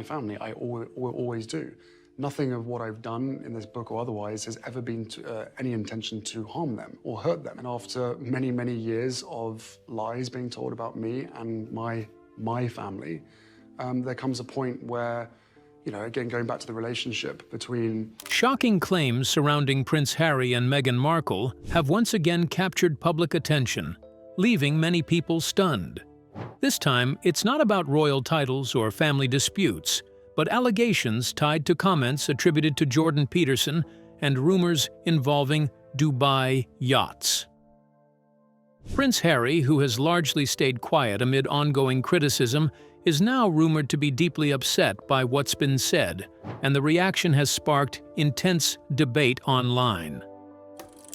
my family. I will always do. Nothing of what I've done in this book or otherwise has ever been any intention to harm them or hurt them. And after many, many years of lies being told about me and my family, there comes a point where, again, going back to the relationship between... Shocking claims surrounding Prince Harry and Meghan Markle have once again captured public attention, leaving many people stunned. This time, it's not about royal titles or family disputes, but allegations tied to comments attributed to Jordan Peterson and rumors involving Dubai yachts. Prince Harry, who has largely stayed quiet amid ongoing criticism, is now rumored to be deeply upset by what's been said, and the reaction has sparked intense debate online.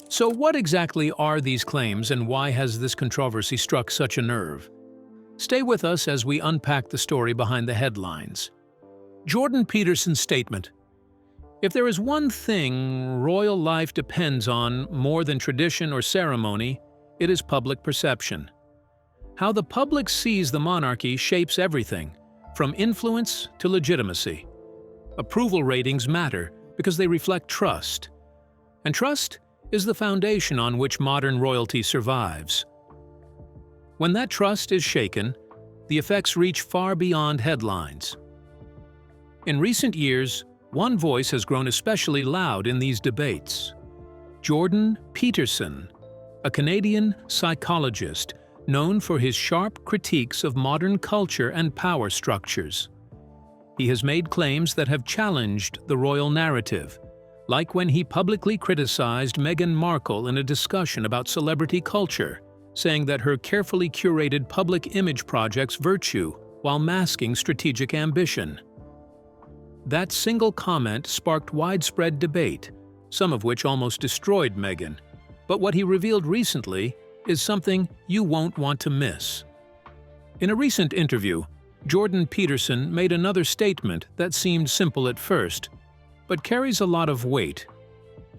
So what exactly are these claims, and why has this controversy struck such a nerve? Stay with us as we unpack the story behind the headlines. Jordan Peterson's statement: "If there is one thing royal life depends on more than tradition or ceremony, it is public perception. How the public sees the monarchy shapes everything, from influence to legitimacy. Approval ratings matter because they reflect trust. And trust is the foundation on which modern royalty survives. When that trust is shaken, the effects reach far beyond headlines. In recent years, one voice has grown especially loud in these debates. Jordan Peterson, a Canadian psychologist known for his sharp critiques of modern culture and power structures. He has made claims that have challenged the royal narrative, like when he publicly criticized Meghan Markle in a discussion about celebrity culture, saying that her carefully curated public image projects virtue while masking strategic ambition. That single comment sparked widespread debate, some of which almost destroyed Meghan. But what he revealed recently is something you won't want to miss. In a recent interview, Jordan Peterson made another statement that seemed simple at first, but carries a lot of weight.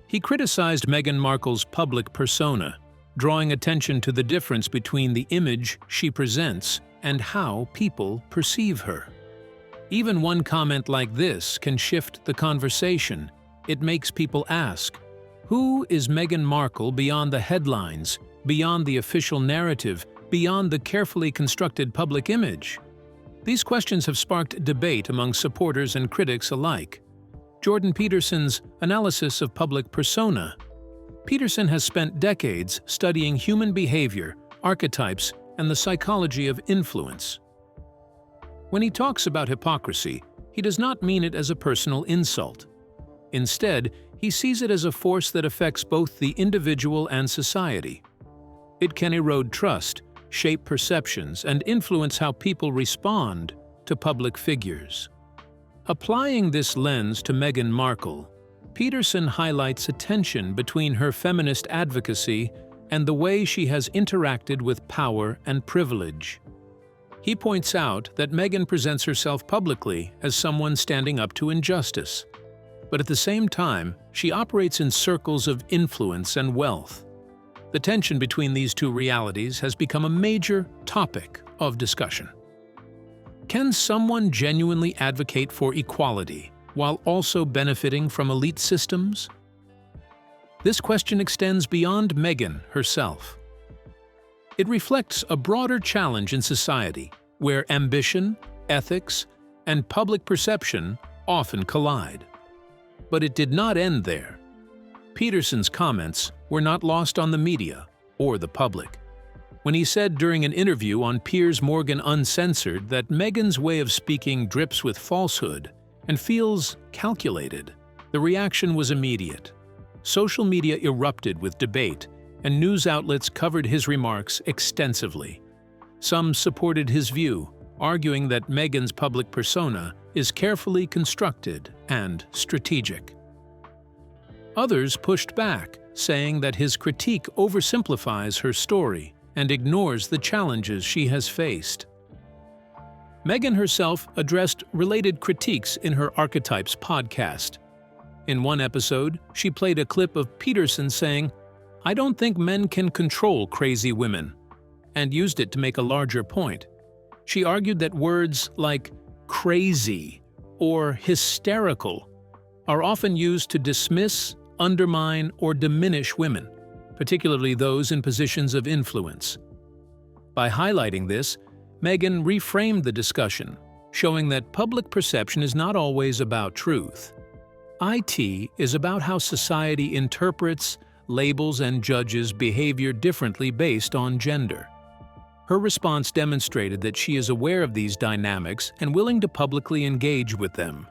He criticized Meghan Markle's public persona, drawing attention to the difference between the image she presents and how people perceive her. Even one comment like this can shift the conversation. It makes people ask, who is Meghan Markle beyond the headlines, beyond the official narrative, beyond the carefully constructed public image? These questions have sparked debate among supporters and critics alike. Jordan Peterson's analysis of public persona. Peterson has spent decades studying human behavior, archetypes, and the psychology of influence. When he talks about hypocrisy, he does not mean it as a personal insult. Instead, he sees it as a force that affects both the individual and society. It can erode trust, shape perceptions, and influence how people respond to public figures. Applying this lens to Meghan Markle, Peterson highlights a tension between her feminist advocacy and the way she has interacted with power and privilege. He points out that Meghan presents herself publicly as someone standing up to injustice, but at the same time, she operates in circles of influence and wealth. The tension between these two realities has become a major topic of discussion. Can someone genuinely advocate for equality while also benefiting from elite systems? This question extends beyond Meghan herself. It reflects a broader challenge in society where ambition, ethics, and public perception often collide. But it did not end there. Peterson's comments were not lost on the media or the public. When he said during an interview on Piers Morgan Uncensored that Meghan's way of speaking drips with falsehood and feels calculated, the reaction was immediate. Social media erupted with debate, and news outlets covered his remarks extensively. Some supported his view, arguing that Meghan's public persona is carefully constructed and strategic. Others pushed back, saying that his critique oversimplifies her story and ignores the challenges she has faced. Meghan herself addressed related critiques in her Archetypes podcast. In one episode, she played a clip of Peterson saying, "I don't think men can control crazy women," and used it to make a larger point. She argued that words like crazy or hysterical are often used to dismiss, undermine, or diminish women, particularly those in positions of influence. By highlighting this, Meghan reframed the discussion, showing that public perception is not always about truth. IT is about how society interprets, labels, and judges behavior differently based on gender. Her response demonstrated that she is aware of these dynamics and willing to publicly engage with them,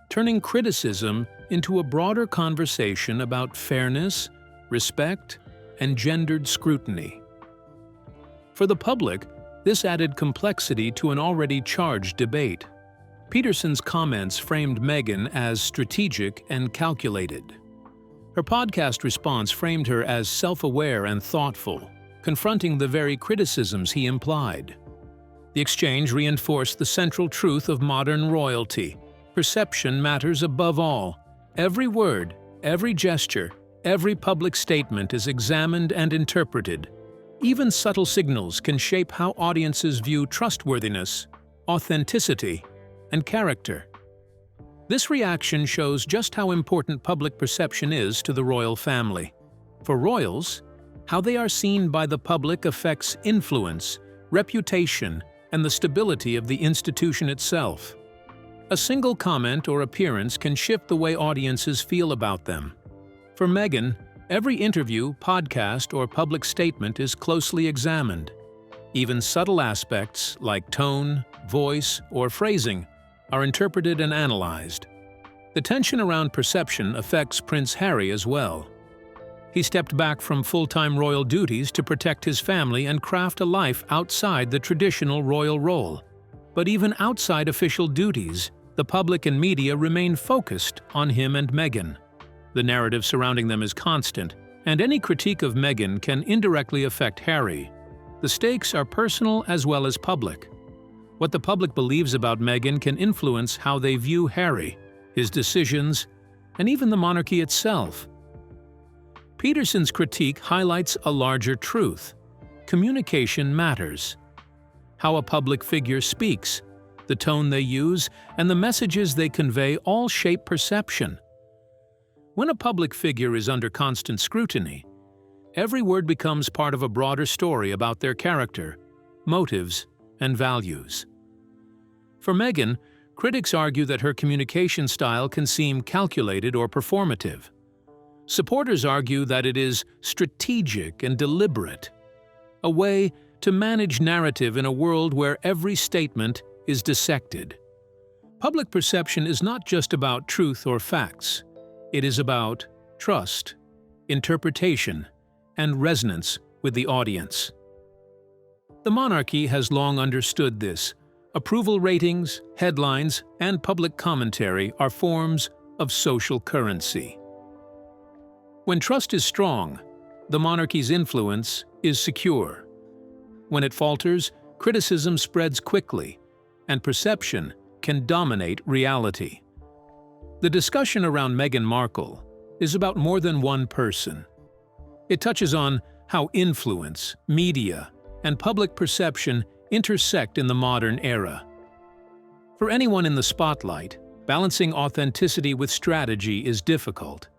turning criticism into a broader conversation about fairness, respect, and gendered scrutiny. For the public, this added complexity to an already charged debate. Peterson's comments framed Meghan as strategic and calculated. Her podcast response framed her as self-aware and thoughtful, confronting the very criticisms he implied. The exchange reinforced the central truth of modern royalty. Perception matters above all. Every word, every gesture, every public statement is examined and interpreted. Even subtle signals can shape how audiences view trustworthiness, authenticity, and character. This reaction shows just how important public perception is to the royal family. For royals, how they are seen by the public affects influence, reputation, and the stability of the institution itself. A single comment or appearance can shift the way audiences feel about them. For Meghan, every interview, podcast, or public statement is closely examined. Even subtle aspects like tone, voice, or phrasing are interpreted and analyzed. The tension around perception affects Prince Harry as well. He stepped back from full-time royal duties to protect his family and craft a life outside the traditional royal role. But even outside official duties, the public and media remain focused on him and Meghan. The narrative surrounding them is constant, and any critique of Meghan can indirectly affect Harry. The stakes are personal as well as public. What the public believes about Meghan can influence how they view Harry, his decisions, and even the monarchy itself. Peterson's critique highlights a larger truth. Communication matters. How a public figure speaks, the tone they use, and the messages they convey all shape perception. When a public figure is under constant scrutiny, every word becomes part of a broader story about their character, motives, and values. For Meghan, critics argue that her communication style can seem calculated or performative. Supporters argue that it is strategic and deliberate, a way to manage narrative in a world where every statement is dissected. Public perception is not just about truth or facts. It is about trust, interpretation, and resonance with the audience. The monarchy has long understood this. Approval ratings, headlines, and public commentary are forms of social currency. When trust is strong, the monarchy's influence is secure. When it falters, criticism spreads quickly, and perception can dominate reality. The discussion around Meghan Markle is about more than one person. It touches on how influence, media, and public perception intersect in the modern era. For anyone in the spotlight, balancing authenticity with strategy is difficult.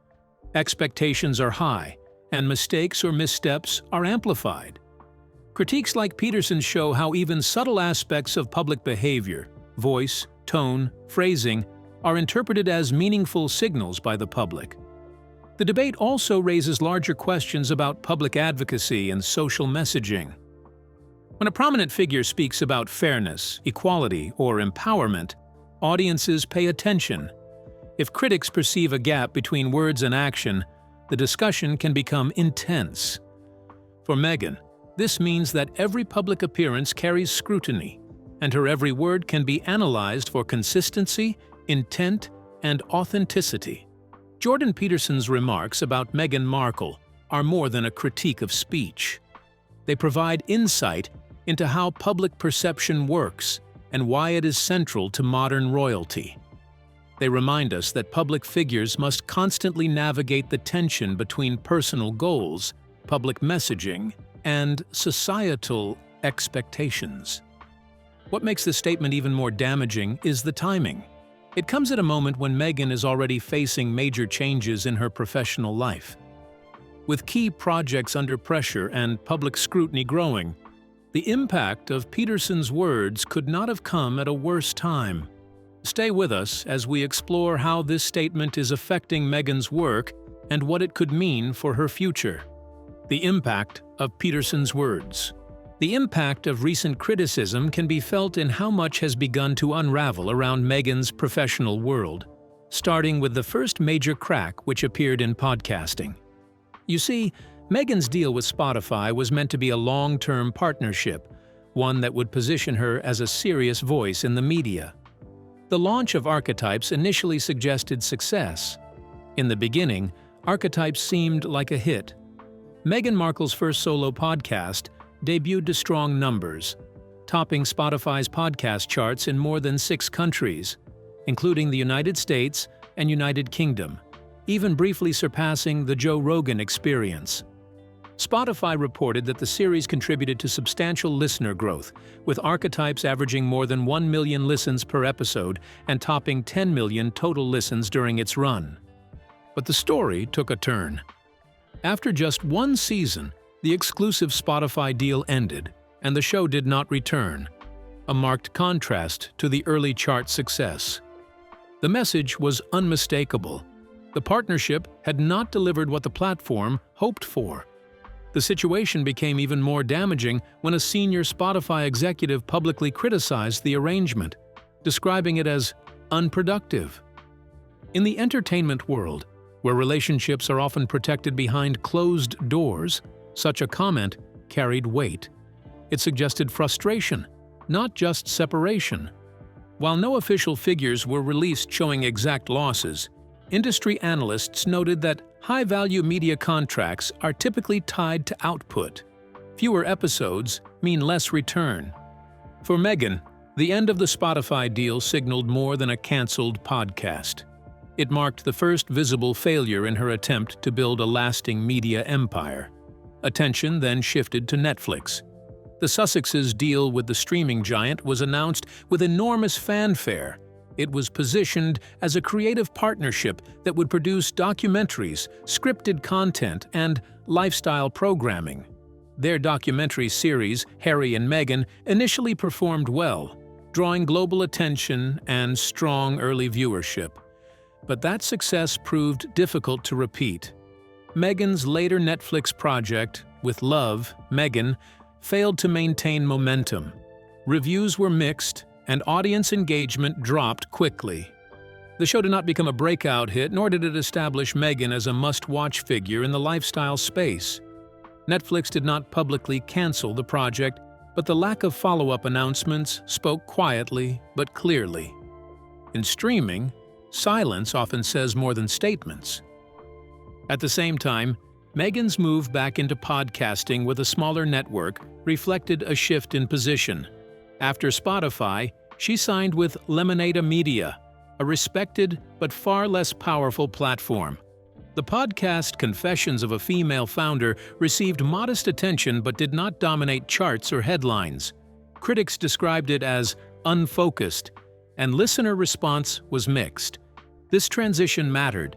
Expectations are high, and mistakes or missteps are amplified. Critiques like Peterson's show how even subtle aspects of public behavior, voice, tone, phrasing, are interpreted as meaningful signals by the public. The debate also raises larger questions about public advocacy and social messaging. When a prominent figure speaks about fairness, equality, or empowerment, audiences pay attention. If critics perceive a gap between words and action, the discussion can become intense. For Meghan, this means that every public appearance carries scrutiny, and her every word can be analyzed for consistency, intent, and authenticity. Jordan Peterson's remarks about Meghan Markle are more than a critique of speech. They provide insight into how public perception works and why it is central to modern royalty. They remind us that public figures must constantly navigate the tension between personal goals, public messaging, and societal expectations. What makes this statement even more damaging is the timing. It comes at a moment when Meghan is already facing major changes in her professional life. With key projects under pressure and public scrutiny growing, the impact of Peterson's words could not have come at a worse time. Stay with us as we explore how this statement is affecting Meghan's work and what it could mean for her future. The impact of Peterson's words. The impact of recent criticism can be felt in how much has begun to unravel around Meghan's professional world, starting with the first major crack which appeared in podcasting. You see, Meghan's deal with Spotify was meant to be a long-term partnership, one that would position her as a serious voice in the media. The launch of Archetypes initially suggested success. In the beginning, Archetypes seemed like a hit. Meghan Markle's first solo podcast debuted to strong numbers, topping Spotify's podcast charts in more than 6 countries, including the United States and United Kingdom, even briefly surpassing the Joe Rogan Experience. Spotify reported that the series contributed to substantial listener growth, with Archetypes averaging more than 1 million listens per episode and topping 10 million total listens during its run. But the story took a turn. After just 1 season, the exclusive Spotify deal ended, and the show did not return, a marked contrast to the early chart success. The message was unmistakable. The partnership had not delivered what the platform hoped for. The situation became even more damaging when a senior Spotify executive publicly criticized the arrangement, describing it as unproductive. In the entertainment world, where relationships are often protected behind closed doors, such a comment carried weight. It suggested frustration, not just separation. While no official figures were released showing exact losses, industry analysts noted that high-value media contracts are typically tied to output. Fewer episodes mean less return. For Meghan, the end of the Spotify deal signaled more than a canceled podcast. It marked the first visible failure in her attempt to build a lasting media empire. Attention then shifted to Netflix. The Sussexes' deal with the streaming giant was announced with enormous fanfare. It was positioned as a creative partnership that would produce documentaries, scripted content, and lifestyle programming. Their documentary series, Harry and Meghan, initially performed well, drawing global attention and strong early viewership. But that success proved difficult to repeat. Meghan's later Netflix project, With Love, Meghan, failed to maintain momentum. Reviews were mixed, and audience engagement dropped quickly. The show did not become a breakout hit, nor did it establish Meghan as a must-watch figure in the lifestyle space. Netflix did not publicly cancel the project, but the lack of follow-up announcements spoke quietly but clearly. In streaming, silence often says more than statements. At the same time, Meghan's move back into podcasting with a smaller network reflected a shift in position. After Spotify, she signed with Lemonade Media, a respected but far less powerful platform. The podcast Confessions of a Female Founder received modest attention but did not dominate charts or headlines. Critics described it as unfocused, and listener response was mixed. This transition mattered.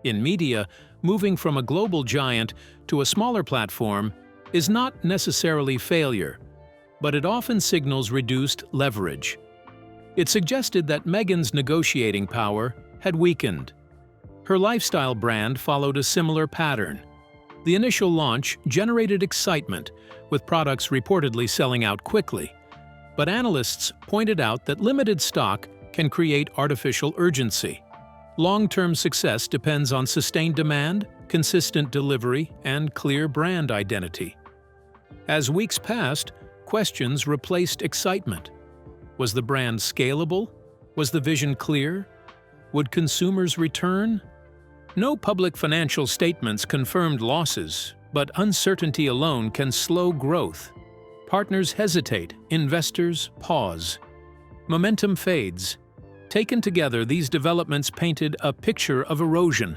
In media, moving from a global giant to a smaller platform is not necessarily failure, but it often signals reduced leverage. It suggested that Meghan's negotiating power had weakened. Her lifestyle brand followed a similar pattern. The initial launch generated excitement, with products reportedly selling out quickly. But analysts pointed out that limited stock can create artificial urgency. Long-term success depends on sustained demand, consistent delivery, and clear brand identity. As weeks passed, questions replaced excitement. Was the brand scalable? Was the vision clear? Would consumers return? No public financial statements confirmed losses, but uncertainty alone can slow growth. Partners hesitate, investors pause. Momentum fades. Taken together, these developments painted a picture of erosion.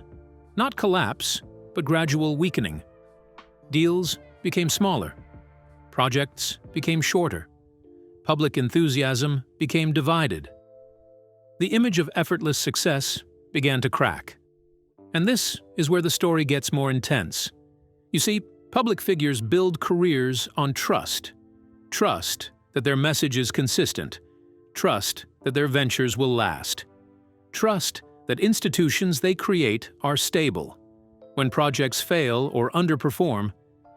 Not collapse, but gradual weakening. Deals became smaller. Projects became shorter. Public enthusiasm became divided. the image of effortless success began to crack. And this is where the story gets more intense. You see, public figures build careers on trust. Trust that their message is consistent. Trust that their ventures will last. Trust that institutions they create are stable. When projects fail or underperform,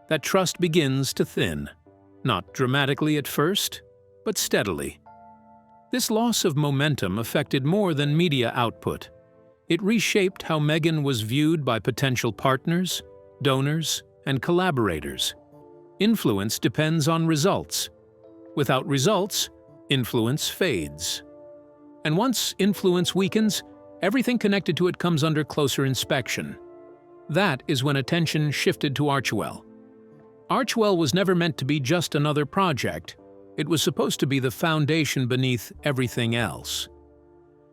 that trust begins to thin. Not dramatically at first, but steadily. This loss of momentum affected more than media output. It reshaped how Meghan was viewed by potential partners, donors, and collaborators. Influence depends on results. Without results, influence fades. And once influence weakens, everything connected to it comes under closer inspection. That is when attention shifted to Archewell. Archewell was never meant to be just another project. It was supposed to be the foundation beneath everything else.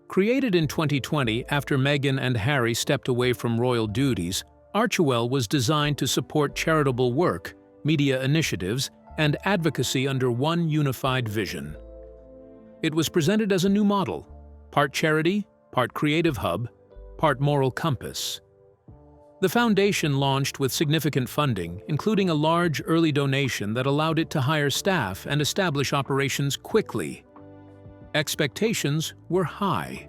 Created in 2020 after Meghan and Harry stepped away from royal duties, Archewell was designed to support charitable work, media initiatives, and advocacy under one unified vision. It was presented as a new model, part charity, part creative hub, part moral compass. The foundation launched with significant funding, including a large early donation that allowed it to hire staff and establish operations quickly. Expectations were high.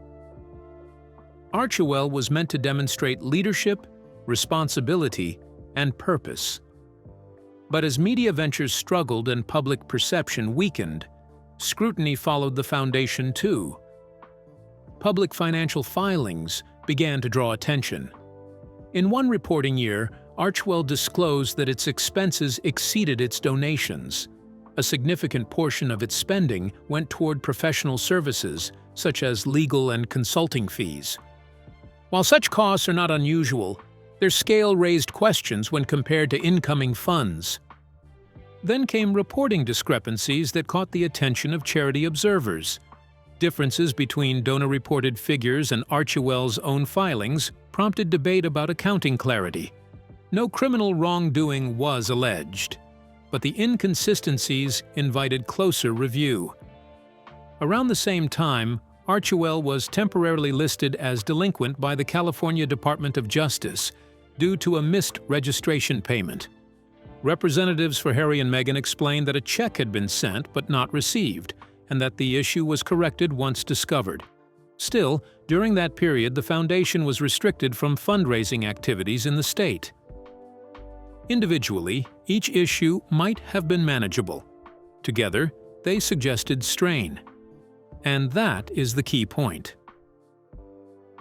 Archewell was meant to demonstrate leadership, responsibility, and purpose. But as media ventures struggled and public perception weakened, scrutiny followed the foundation too. Public financial filings began to draw attention. In one reporting year, Archewell disclosed that its expenses exceeded its donations. A significant portion of its spending went toward professional services, such as legal and consulting fees. While such costs are not unusual, their scale raised questions when compared to incoming funds. Then came reporting discrepancies that caught the attention of charity observers. Differences between donor-reported figures and Archewell's own filings prompted debate about accounting clarity. No criminal wrongdoing was alleged, but the inconsistencies invited closer review. Around the same time, Archewell was temporarily listed as delinquent by the California Department of Justice due to a missed registration payment. Representatives for Harry and Meghan explained that a check had been sent but not received, and that the issue was corrected once discovered. Still, during that period, the foundation was restricted from fundraising activities in the state. Individually, each issue might have been manageable. Together, they suggested strain. And that is the key point.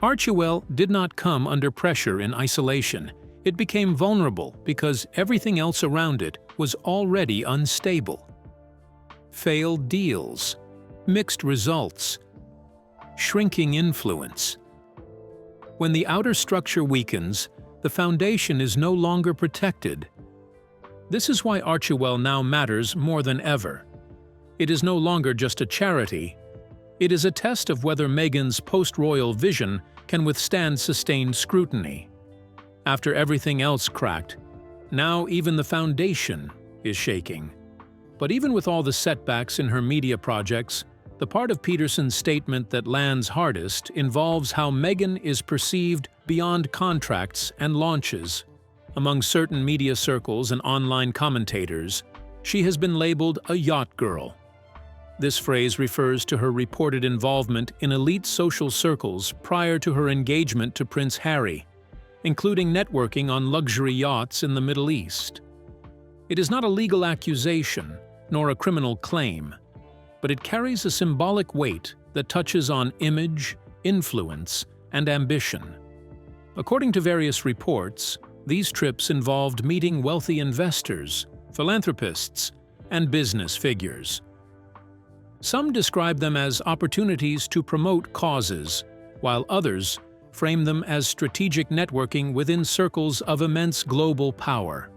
Archewell did not come under pressure in isolation. It became vulnerable because everything else around it was already unstable. Failed deals, mixed results, shrinking influence. When the outer structure weakens, the foundation is no longer protected. This is why Archewell now matters more than ever. It is no longer just a charity. It is a test of whether Meghan's post-royal vision can withstand sustained scrutiny. After everything else cracked, now even the foundation is shaking. But even with all the setbacks in her media projects, the part of Peterson's statement that lands hardest involves how Meghan is perceived beyond contracts and launches. Among certain media circles and online commentators, she has been labeled a yacht girl. This phrase refers to her reported involvement in elite social circles prior to her engagement to Prince Harry, including networking on luxury yachts in the Middle East. It is not a legal accusation, nor a criminal claim, but it carries a symbolic weight that touches on image, influence, and ambition. According to various reports, these trips involved meeting wealthy investors, philanthropists, and business figures. Some describe them as opportunities to promote causes, while others frame them as strategic networking within circles of immense global power.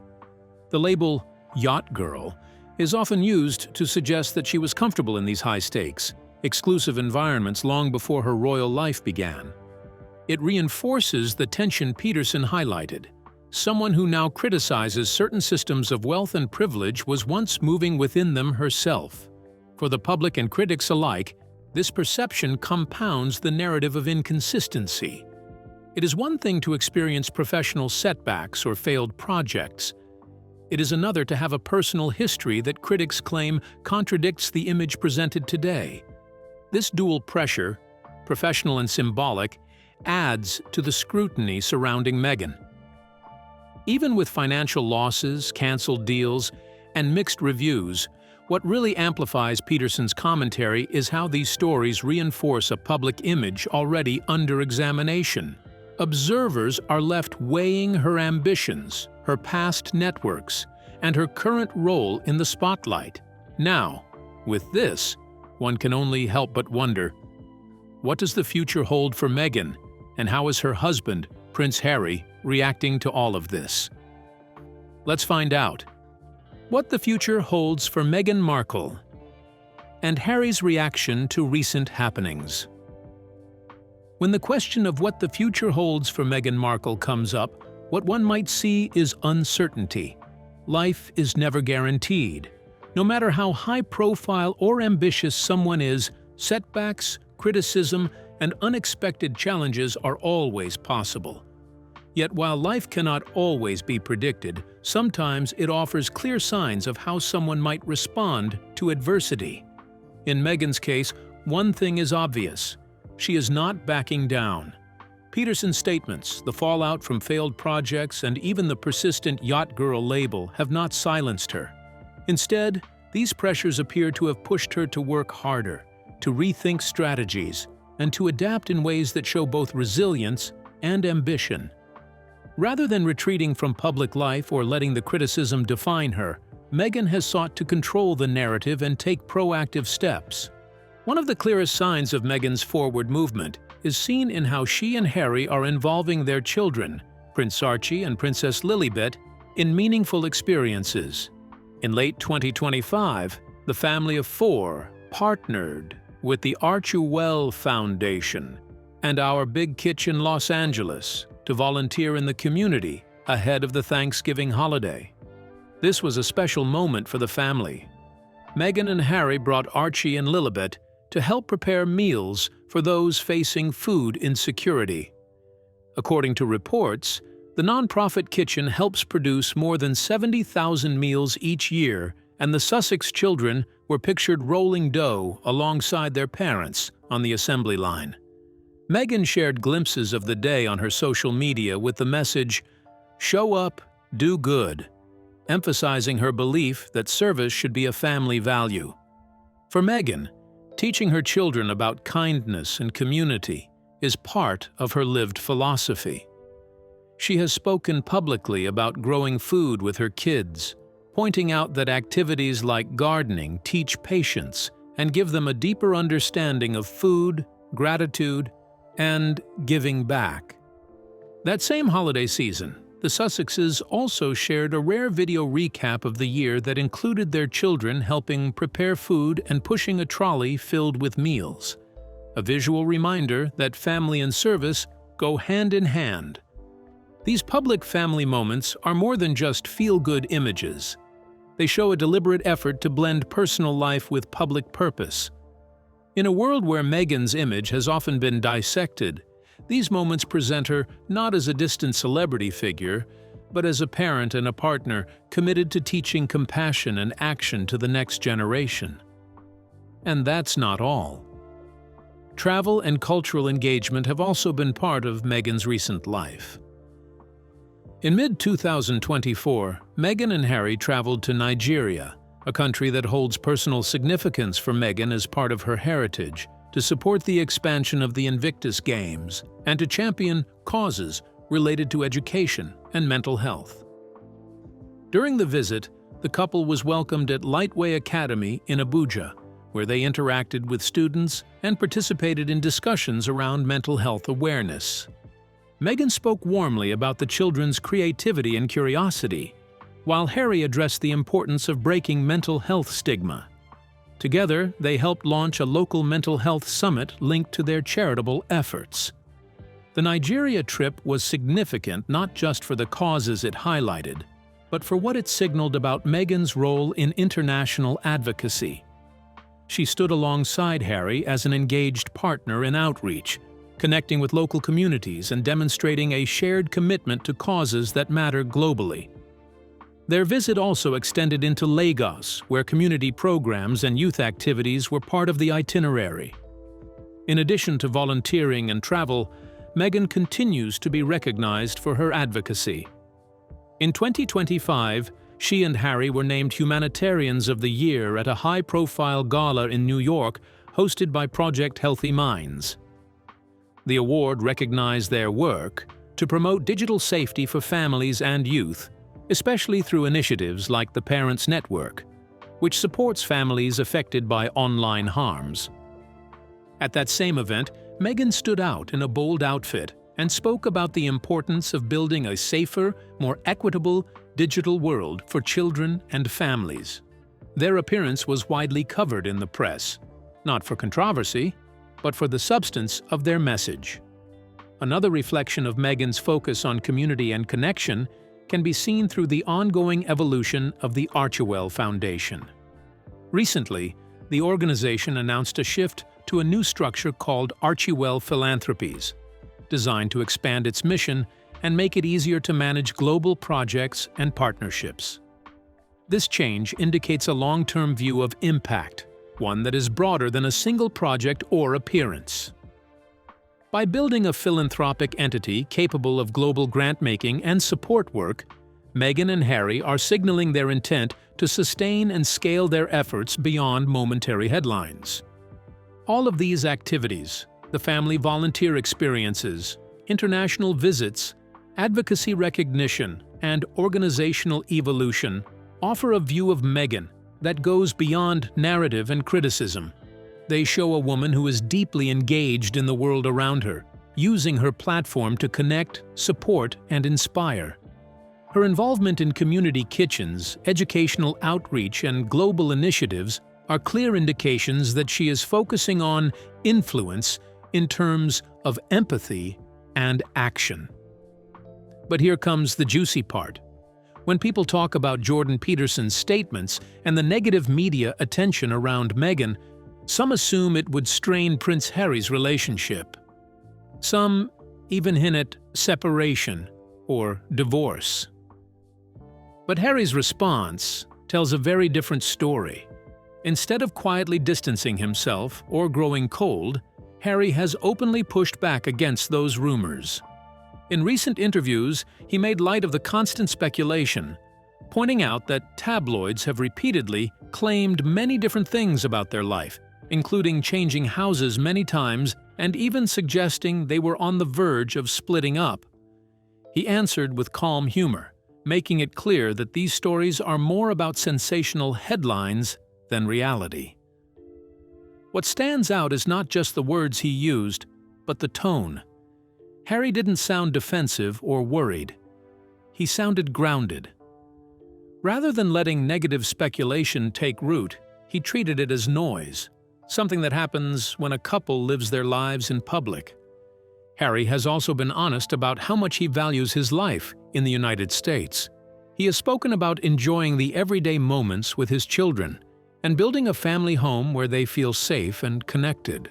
The label "yacht girl" is often used to suggest that she was comfortable in these high-stakes, exclusive environments long before her royal life began. It reinforces the tension Peterson highlighted. Someone who now criticizes certain systems of wealth and privilege was once moving within them herself. For the public and critics alike, This perception compounds the narrative of inconsistency. It is one thing to experience professional setbacks or failed projects. It is another to have a personal history that critics claim contradicts the image presented today. This dual pressure, professional and symbolic, adds to the scrutiny surrounding Meghan. Even with financial losses, canceled deals, and mixed reviews, what really amplifies Peterson's commentary is how these stories reinforce a public image already under examination. Observers are left weighing her ambitions, her past networks, and her current role in the spotlight. Now, with this, one can only help but wonder, what does the future hold for Meghan, and how is her husband, Prince Harry, reacting to all of this? Let's find out. What the future holds for Meghan Markle, and Harry's reaction to recent happenings. When the question of what the future holds for Meghan Markle comes up, what one might see is uncertainty. Life is never guaranteed. No matter how high-profile or ambitious someone is, setbacks, criticism, and unexpected challenges are always possible. Yet while life cannot always be predicted, sometimes it offers clear signs of how someone might respond to adversity. In Meghan's case, one thing is obvious. She is not backing down. Peterson's statements, the fallout from failed projects, and even the persistent yacht girl label have not silenced her. Instead, these pressures appear to have pushed her to work harder, to rethink strategies, and to adapt in ways that show both resilience and ambition. Rather than retreating from public life or letting the criticism define her, Meghan has sought to control the narrative and take proactive steps. One of the clearest signs of Meghan's forward movement is seen in how she and Harry are involving their children, Prince Archie and Princess Lilibet, in meaningful experiences. In late 2025, the family of four partnered with the Archewell Foundation and Our Big Kitchen Los Angeles to volunteer in the community ahead of the Thanksgiving holiday. This was a special moment for the family. Meghan and Harry brought Archie and Lilibet to help prepare meals for those facing food insecurity. According to reports, the nonprofit kitchen helps produce more than 70,000 meals each year, and the Sussex children were pictured rolling dough alongside their parents on the assembly line. Meghan shared glimpses of the day on her social media with the message, "Show up, do good," emphasizing her belief that service should be a family value. For Meghan, teaching her children about kindness and community is part of her lived philosophy. She has spoken publicly about growing food with her kids, pointing out that activities like gardening teach patience and give them a deeper understanding of food, gratitude, and giving back. That same holiday season, the Sussexes also shared a rare video recap of the year that included their children helping prepare food and pushing a trolley filled with meals. A visual reminder that family and service go hand in hand. These public family moments are more than just feel-good images. They show a deliberate effort to blend personal life with public purpose. In a world where Meghan's image has often been dissected, these moments present her not as a distant celebrity figure, but as a parent and a partner committed to teaching compassion and action to the next generation. And that's not all. Travel and cultural engagement have also been part of Meghan's recent life. In mid-2024, Meghan and Harry traveled to Nigeria, a country that holds personal significance for Meghan as part of her heritage, to support the expansion of the Invictus Games and to champion causes related to education and mental health. During the visit, the couple was welcomed at Lightway Academy in Abuja, where they interacted with students and participated in discussions around mental health awareness. Meghan spoke warmly about the children's creativity and curiosity, while Harry addressed the importance of breaking mental health stigma. Together, they helped launch a local mental health summit linked to their charitable efforts. The Nigeria trip was significant not just for the causes it highlighted, but for what it signaled about Meghan's role in international advocacy. She stood alongside Harry as an engaged partner in outreach, connecting with local communities and demonstrating a shared commitment to causes that matter globally. Their visit also extended into Lagos, where community programs and youth activities were part of the itinerary. In addition to volunteering and travel, Meghan continues to be recognized for her advocacy. In 2025, she and Harry were named Humanitarians of the Year at a high-profile gala in New York hosted by Project Healthy Minds. The award recognized their work to promote digital safety for families and youth, especially through initiatives like the Parents Network, which supports families affected by online harms. At that same event, Meghan stood out in a bold outfit and spoke about the importance of building a safer, more equitable digital world for children and families. Their appearance was widely covered in the press, not for controversy, but for the substance of their message. Another reflection of Meghan's focus on community and connection can be seen through the ongoing evolution of the Archewell Foundation. Recently, the organization announced a shift to a new structure called Archewell Philanthropies, designed to expand its mission and make it easier to manage global projects and partnerships. This change indicates a long-term view of impact, one that is broader than a single project or appearance. By building a philanthropic entity capable of global grant-making and support work, Meghan and Harry are signaling their intent to sustain and scale their efforts beyond momentary headlines. All of these activities, the family volunteer experiences, international visits, advocacy recognition, and organizational evolution, offer a view of Meghan that goes beyond narrative and criticism. They show a woman who is deeply engaged in the world around her, using her platform to connect, support, and inspire. Her involvement in community kitchens, educational outreach, and global initiatives are clear indications that she is focusing on influence in terms of empathy and action. But here comes the juicy part. When people talk about Jordan Peterson's statements and the negative media attention around Meghan, some assume it would strain Prince Harry's relationship. Some even hint at separation or divorce. But Harry's response tells a very different story. Instead of quietly distancing himself or growing cold, Harry has openly pushed back against those rumors. In recent interviews, he made light of the constant speculation, pointing out that tabloids have repeatedly claimed many different things about their life, including changing houses many times and even suggesting they were on the verge of splitting up. He answered with calm humor, making it clear that these stories are more about sensational headlines than reality. What stands out is not just the words he used, but the tone. Harry didn't sound defensive or worried. He sounded grounded. Rather than letting negative speculation take root, he treated it as noise, something that happens when a couple lives their lives in public. Harry has also been honest about how much he values his life in the United States. He has spoken about enjoying the everyday moments with his children and building a family home where they feel safe and connected.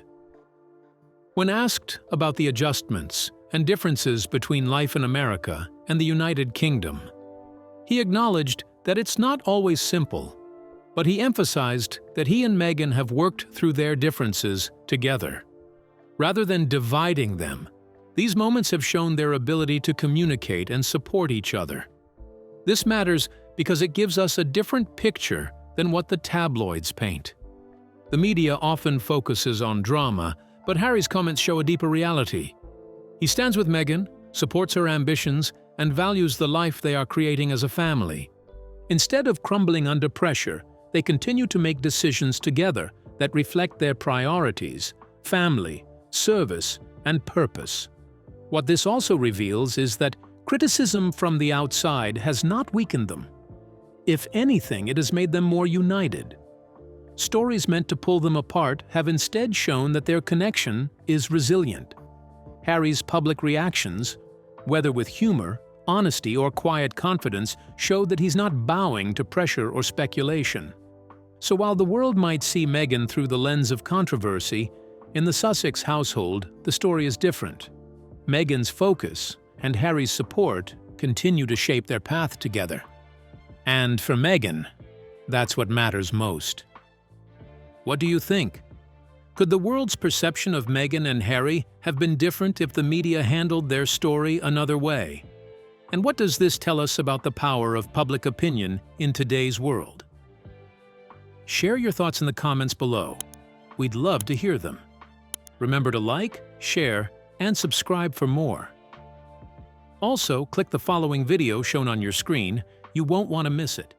When asked about the adjustments and differences between life in America and the United Kingdom, he acknowledged that it's not always simple, but he emphasized that he and Meghan have worked through their differences together. Rather than dividing them, these moments have shown their ability to communicate and support each other. This matters because it gives us a different picture than what the tabloids paint. The media often focuses on drama, but Harry's comments show a deeper reality. He stands with Meghan, supports her ambitions, and values the life they are creating as a family. Instead of crumbling under pressure, they continue to make decisions together that reflect their priorities, family, service, and purpose. What this also reveals is that criticism from the outside has not weakened them. If anything, it has made them more united. Stories meant to pull them apart have instead shown that their connection is resilient. Harry's public reactions, whether with humor, honesty, or quiet confidence, show that he's not bowing to pressure or speculation. So while the world might see Meghan through the lens of controversy, in the Sussex household, the story is different. Meghan's focus and Harry's support continue to shape their path together. And for Meghan, that's what matters most. What do you think? Could the world's perception of Meghan and Harry have been different if the media handled their story another way? And what does this tell us about the power of public opinion in today's world? Share your thoughts in the comments below. We'd love to hear them. Remember to like, share, and subscribe for more. Also, click the following video shown on your screen. You won't want to miss it.